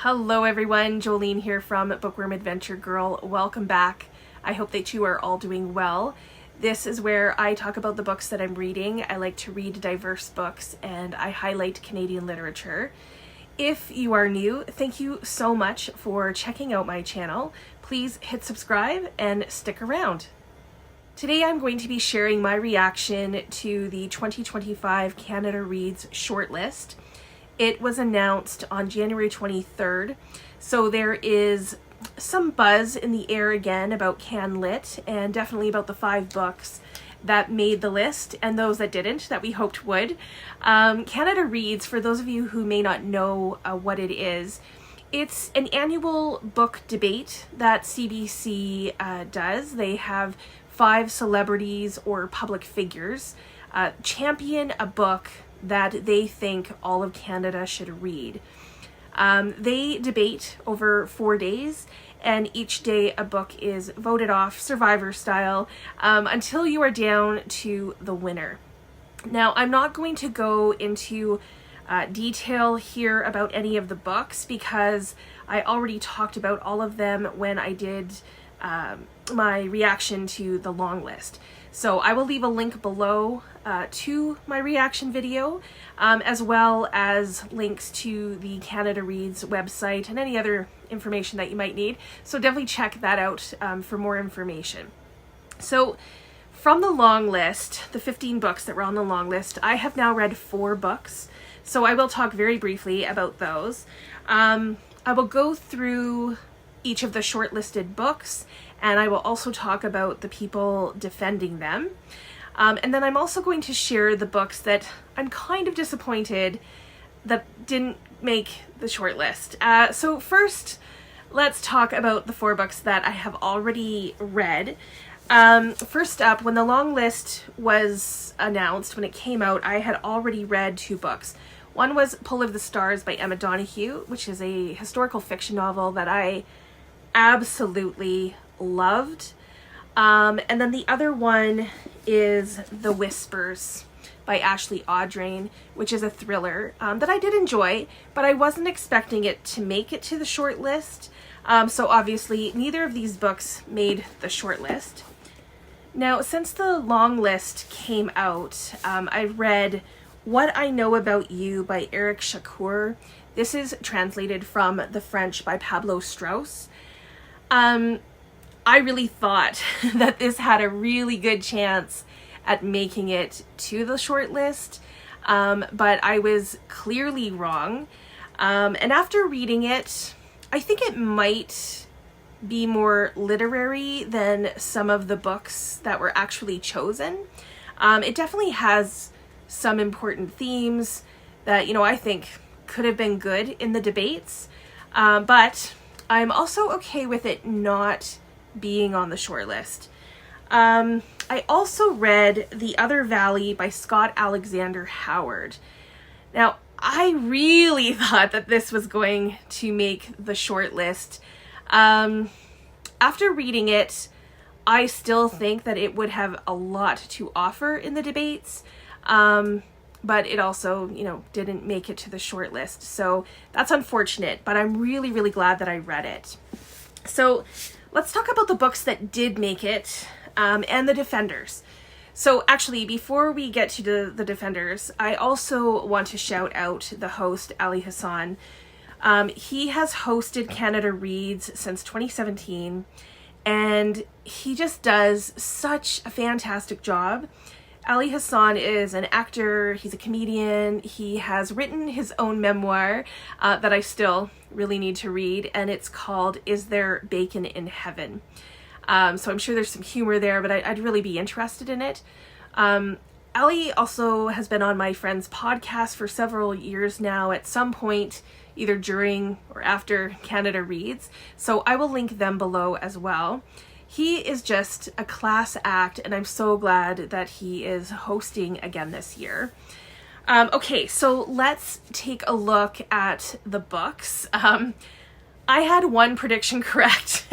Hello everyone, Jolene here from Bookworm Adventure Girl. Welcome back. I hope that you are all doing well. This is where I talk about the books that I'm reading. I like to read diverse books and I highlight Canadian literature. If you are new, thank you so much for checking out my channel. Please hit subscribe and stick around. Today I'm going to be sharing my reaction to the 2025 Canada Reads shortlist. It was announced on January 23rd, so there is some buzz in the air again about CanLit and definitely about the 5 books that made the list and those that didn't, that we hoped would. Canada Reads, for those of you who may not know what it is, it's an annual book debate that CBC does. They have 5 celebrities or public figures champion a book that they think all of Canada should read. They debate over 4 days, and each day a book is voted off, Survivor style, until you are down to the winner. Now, I'm not going to go into detail here about any of the books because I already talked about all of them when I did my reaction to the long list. So I will leave a link below to my reaction video, as well as links to the Canada Reads website and any other information that you might need. So definitely check that out for more information. So from the long list, the 15 books that were on the long list, I have now read 4 books. So I will talk very briefly about those. I will go through each of the shortlisted books, and I will also talk about the people defending them. And then I'm also going to share the books that I'm kind of disappointed that didn't make the shortlist. So first, let's talk about the 4 books that I have already read. First up, when the long list was announced, when it came out, I had already read 2 books. One was Pull of the Stars by Emma Donoghue, which is a historical fiction novel that I absolutely loved. And then the other one is The Whispers by Ashley Audrain, which is a thriller that I did enjoy, but I wasn't expecting it to make it to the short list. So obviously neither of these books made the short list. Now, since the long list came out, I read What I Know About You by Éric Chacour. This is translated from the French by Pablo Strauss. I really thought that this had a really good chance at making it to the short list, but I was clearly wrong. And after reading it, I think it might be more literary than some of the books that were actually chosen. It definitely has some important themes that, I think could have been good in the debates, but I'm also okay with it not being on the short list. I also read The Other Valley by Scott Alexander Howard. Now, I really thought that this was going to make the short list. After reading it, I still think that it would have a lot to offer in the debates, but it also, didn't make it to the short list. So that's unfortunate, but I'm really, really glad that I read it. So let's talk about the books that did make it, and the defenders. So actually, before we get to the defenders, I also want to shout out the host, Ali Hassan. He has hosted Canada Reads since 2017, and he just does such a fantastic job. Ali Hassan is an actor, he's a comedian, he has written his own memoir that I still really need to read, and it's called Is There Bacon in Heaven? So I'm sure there's some humor there, but I'd really be interested in it. Ali also has been on my friend's podcast for several years now, at some point either during or after Canada Reads, so I will link them below as well. He is just a class act, and I'm so glad that he is hosting again this year. Okay, so let's take a look at the books. I had one prediction correct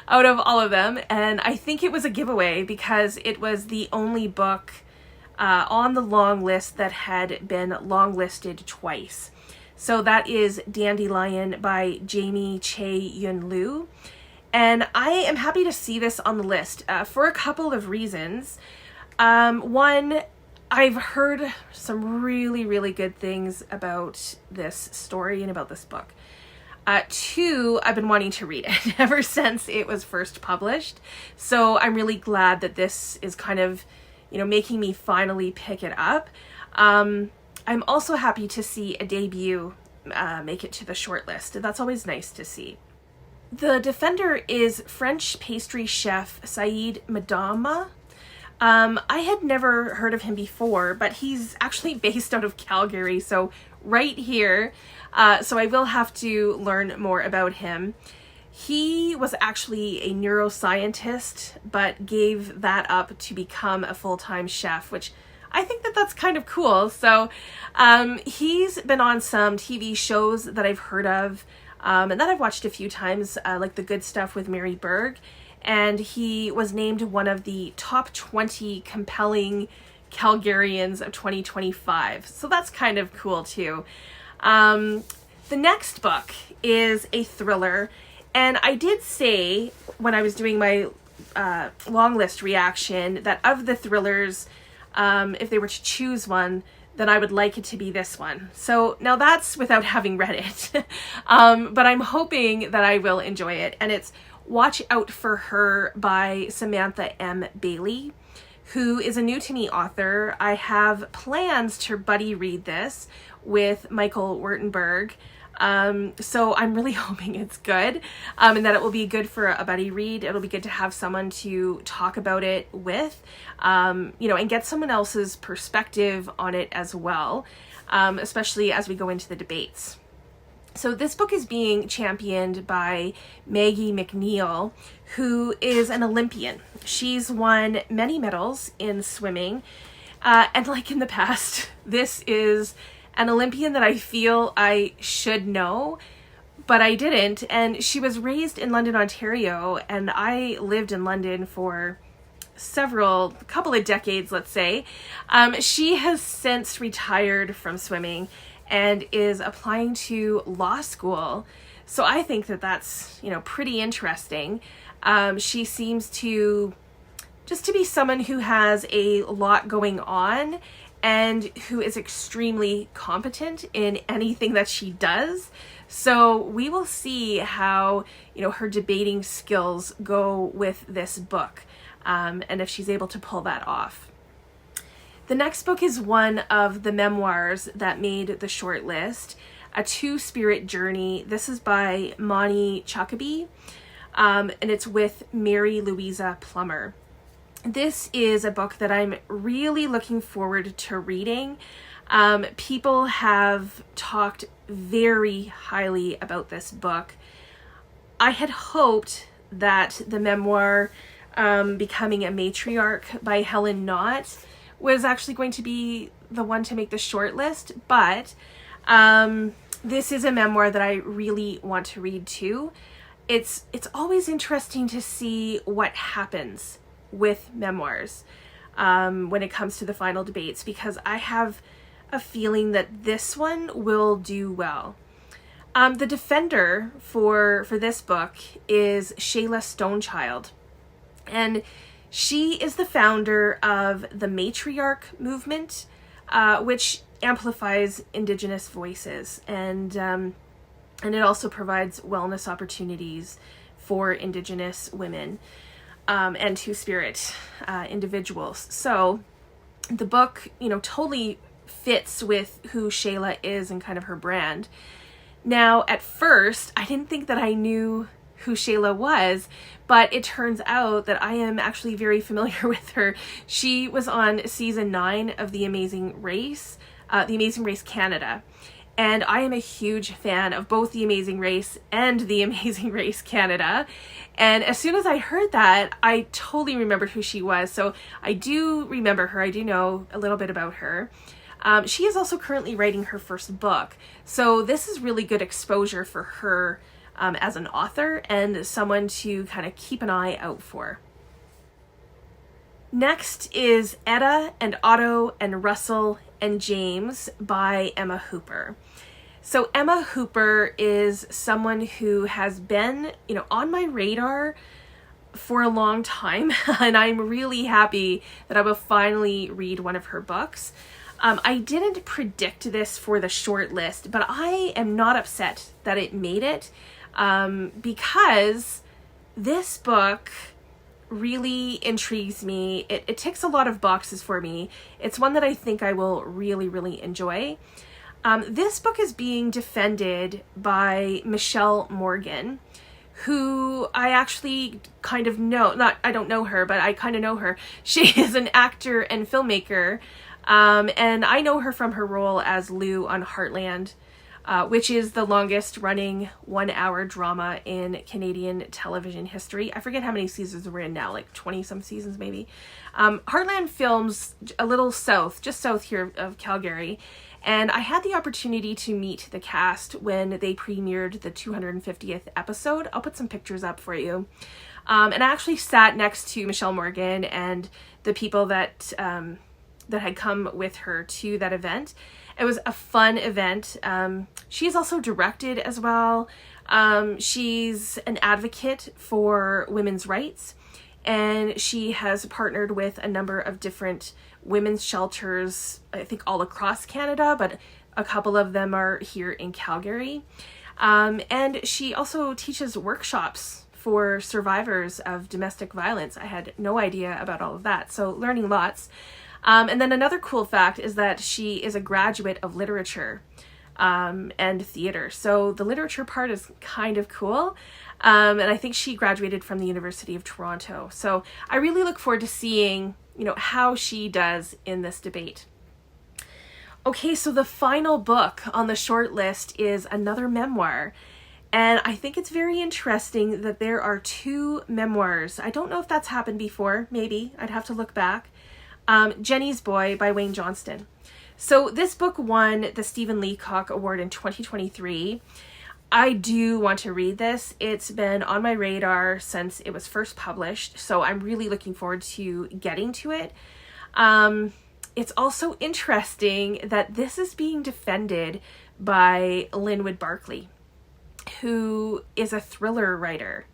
out of all of them, and I think it was a giveaway because it was the only book on the long list that had been long listed twice. So that is Dandelion by Jamie Che-Yun Liew. And I am happy to see this on the list for a couple of reasons. One, I've heard some really, really good things about this story and about this book. Two, I've been wanting to read it ever since it was first published. So I'm really glad that this is kind of, making me finally pick it up. I'm also happy to see a debut make it to the shortlist. That's always nice to see. The Defender is French pastry chef Saïd Madama. I had never heard of him before, but he's actually based out of Calgary, so right here. So I will have to learn more about him. He was actually a neuroscientist, but gave that up to become a full-time chef, which I think that that's kind of cool. So he's been on some TV shows that I've heard of, and that I've watched a few times, like The Good Stuff with Mary Berg. And he was named one of the top 20 compelling Calgarians of 2025. So that's kind of cool too. The next book is a thriller. And I did say when I was doing my long list reaction that of the thrillers, if they were to choose one, then I would like it to be this one. So now that's without having read it. But I'm hoping that I will enjoy it. And it's Watch Out for Her by Samantha M. Bailey, who is a new to me author. I have plans to buddy read this with Michael Wurtenberg. So I'm really hoping it's good, and that it will be good for a buddy read. It'll be good to have someone to talk about it with, and get someone else's perspective on it as well, especially as we go into the debates. So this book is being championed by Maggie McNeil, who is an Olympian. She's won many medals in swimming, and like in the past, this is an Olympian that I feel I should know, but I didn't. And she was raised in London, Ontario, and I lived in London for a couple of decades, let's say. She has since retired from swimming and is applying to law school. So I think that that's, pretty interesting. She seems to be someone who has a lot going on and who is extremely competent in anything that she does. So we will see how, her debating skills go with this book, and if she's able to pull that off. The next book is one of the memoirs that made the short list, A Two-Spirit Journey. This is by Ma-Nee Chacaby, and it's with Mary Louisa Plummer. This is a book that I'm really looking forward to reading. People have talked very highly about this book. I had hoped that the memoir, Becoming a Matriarch by Helen Knott, was actually going to be the one to make the short list, but this is a memoir that I really want to read too. It's always interesting to see what happens with memoirs when it comes to the final debates, because I have a feeling that this one will do well. The defender for this book is Shayla Stonechild, and she is the founder of the Matriarch movement, which amplifies Indigenous voices, and it also provides wellness opportunities for Indigenous women and Two-Spirit individuals. So the book, totally fits with who Shayla is and kind of her brand. Now, at first, I didn't think that I knew who Shayla was, but it turns out that I am actually very familiar with her. She was on season 9 of The Amazing Race Canada. And I am a huge fan of both The Amazing Race and The Amazing Race Canada. And as soon as I heard that, I totally remembered who she was. So I do remember her. I do know a little bit about her. She is also currently writing her first book. So this is really good exposure for her as an author and someone to kind of keep an eye out for. Next is Etta and Otto and Russell and James by Emma Hooper. So Emma Hooper is someone who has been, on my radar for a long time, and I'm really happy that I will finally read one of her books. I didn't predict this for the short list, but I am not upset that it made it, because this book really intrigues me. It ticks a lot of boxes for me. It's one that I think I will really, really enjoy. This book is being defended by Michelle Morgan, who I actually kind of know. I don't know her, but I kind of know her. She is an actor and filmmaker, and I know her from her role as Liew on Heartland, which is the longest running 1-hour drama in Canadian television history. I forget how many seasons we're in now, like 20 some seasons maybe. Heartland films a little south, just south here of Calgary. And I had the opportunity to meet the cast when they premiered the 250th episode. I'll put some pictures up for you. And I actually sat next to Michelle Morgan and the people that had come with her to that event. It was a fun event. She's also directed as well. She's an advocate for women's rights, and she has partnered with a number of different women's shelters, I think all across Canada, but a couple of them are here in Calgary. And she also teaches workshops for survivors of domestic violence. I had no idea about all of that, so learning lots. And then another cool fact is that she is a graduate of literature and theater. So the literature part is kind of cool. And I think she graduated from the University of Toronto. So I really look forward to seeing, how she does in this debate. Okay, so the final book on the short list is another memoir. And I think it's very interesting that there are 2 memoirs. I don't know if that's happened before. Maybe. I'd have to look back. Jennie's Boy by Wayne Johnston. So this book won the Stephen Leacock Award in 2023. I do want to read this. It's been on my radar since it was first published, so I'm really looking forward to getting to it. It's also interesting that this is being defended by Linwood Barclay, who is a thriller writer.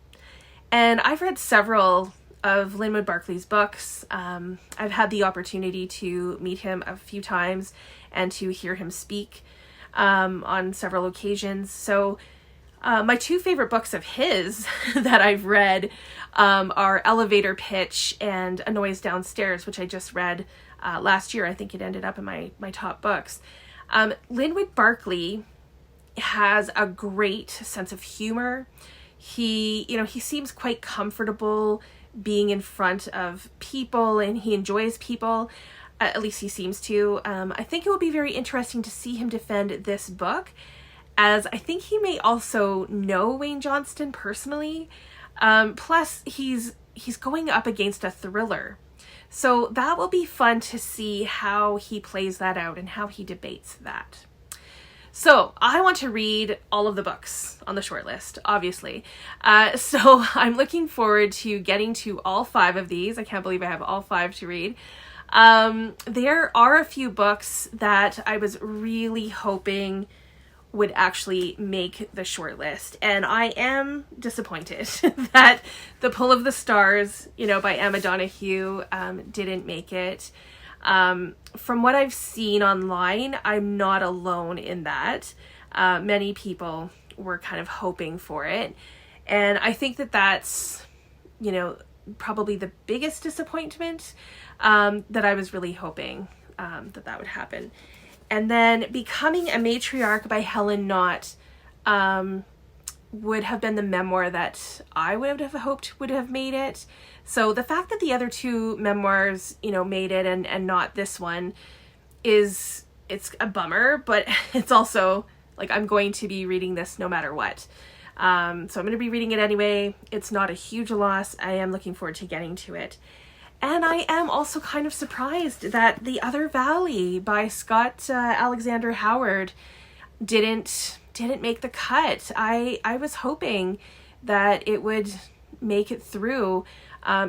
And I've read several of Linwood Barclay's books. I've had the opportunity to meet him a few times and to hear him speak on several occasions. So my 2 favorite books of his that I've read are Elevator Pitch and A Noise Downstairs, which I just read last year. I think it ended up in my top books. Linwood Barclay has a great sense of humor. He seems quite comfortable being in front of people, and he enjoys people. At least he seems to. I think it will be very interesting to see him defend this book, as I think he may also know Wayne Johnston personally. Plus, he's going up against a thriller. So that will be fun to see how he plays that out and how he debates that. So I want to read all of the books on the short list, obviously. So I'm looking forward to getting to all 5 of these. I can't believe I have all 5 to read. There are a few books that I was really hoping would actually make the short list, and I am disappointed that The Pull of the Stars, by Emma Donoghue, didn't make it. From what I've seen online, I'm not alone in that. Many people were kind of hoping for it, and I think that that's, probably the biggest disappointment, that I was really hoping that would happen. And then Becoming a Matriarch by Helen Knott would have been the memoir that I would have hoped would have made it. So the fact that the other 2 memoirs, made it and not this one it's a bummer, but it's also like I'm going to be reading this no matter what. So I'm going to be reading it anyway. It's not a huge loss. I am looking forward to getting to it. And I am also kind of surprised that The Other Valley by Scott Alexander Howard didn't make the cut. I was hoping that it would make it through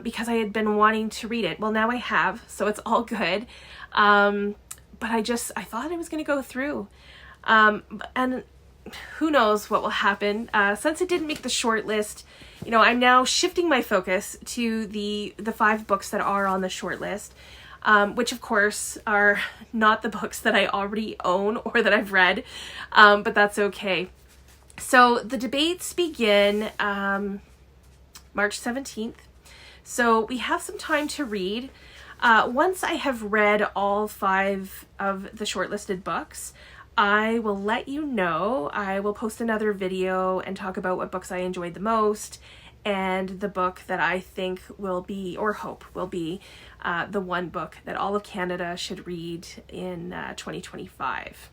because I had been wanting to read it. Well, now I have, so it's all good. But I thought it was going to go through. And who knows what will happen. Since it didn't make the shortlist, you know, I'm now shifting my focus to the 5 books that are on the shortlist, which of course are not the books that I already own or that I've read, but that's okay. So the debates begin March 17th. So we have some time to read. Once I have read all 5 of the shortlisted books, I will let you know. I will post another video and talk about what books I enjoyed the most and the book that I think will be, or hope will be, the one book that all of Canada should read in 2025.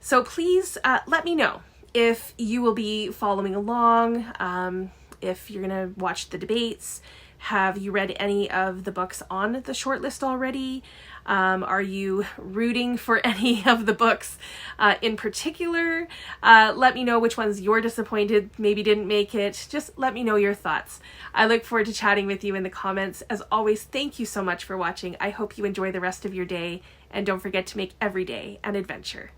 So please let me know if you will be following along, if you're going to watch the debates. Have you read any of the books on the shortlist already? Are you rooting for any of the books in particular? Let me know which ones you're disappointed maybe didn't make it. Just let me know your thoughts. I look forward to chatting with you in the comments. As always, thank you so much for watching. I hope you enjoy the rest of your day, and don't forget to make every day an adventure.